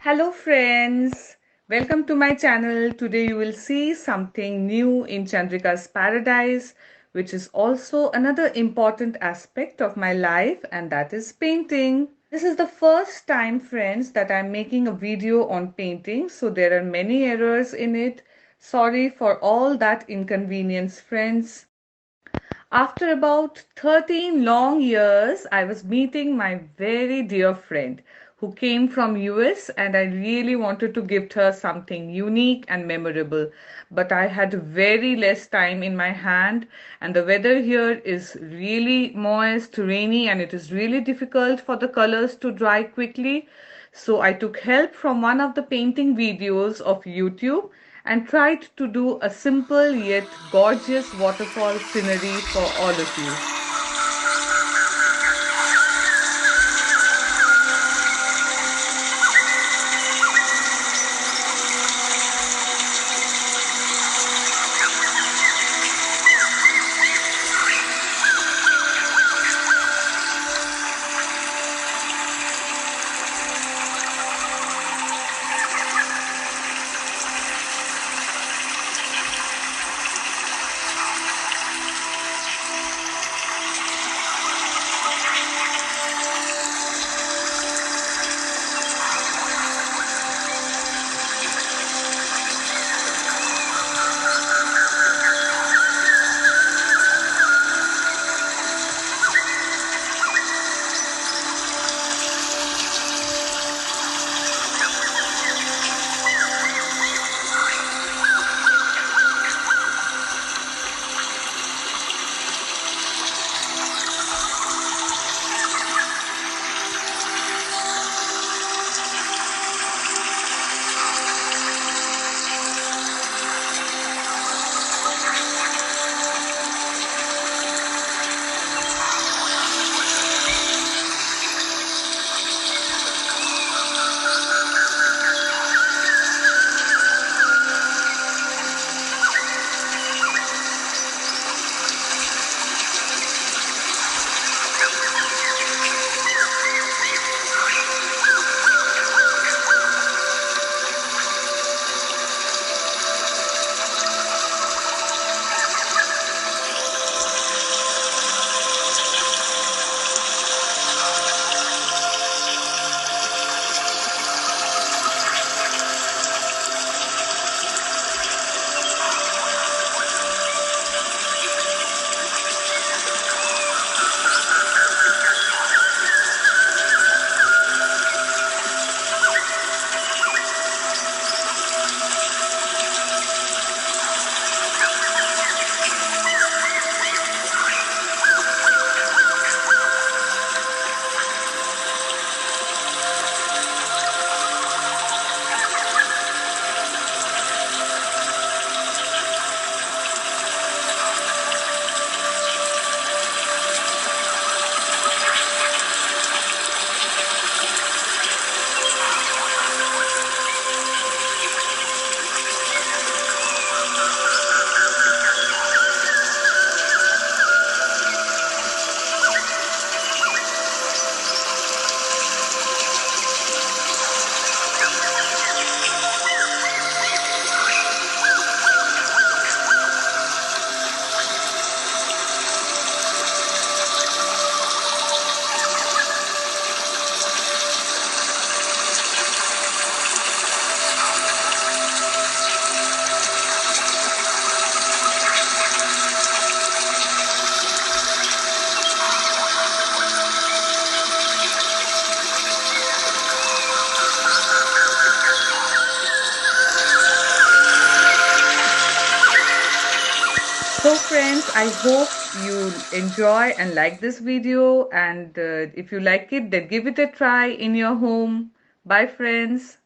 Hello friends, welcome to my channel. Today you will see something new in Chandrika's paradise, which is also another important aspect of my life, and that is painting. This is the first time friends that I'm making a video on painting, so there are many errors in it. Sorry for all that inconvenience friends. After about 13 long years, I was meeting my very dear friend who came from US, and I really wanted to gift her something unique and memorable. But I had very less time in my hand, and the weather here is really moist, rainy, and it is really difficult for the colors to dry quickly. So I took help from one of the painting videos of YouTube and tried to do a simple yet gorgeous waterfall scenery for all of you. So friends, I hope you enjoy and like this video, and if you like it, then give it a try in your home. Bye friends.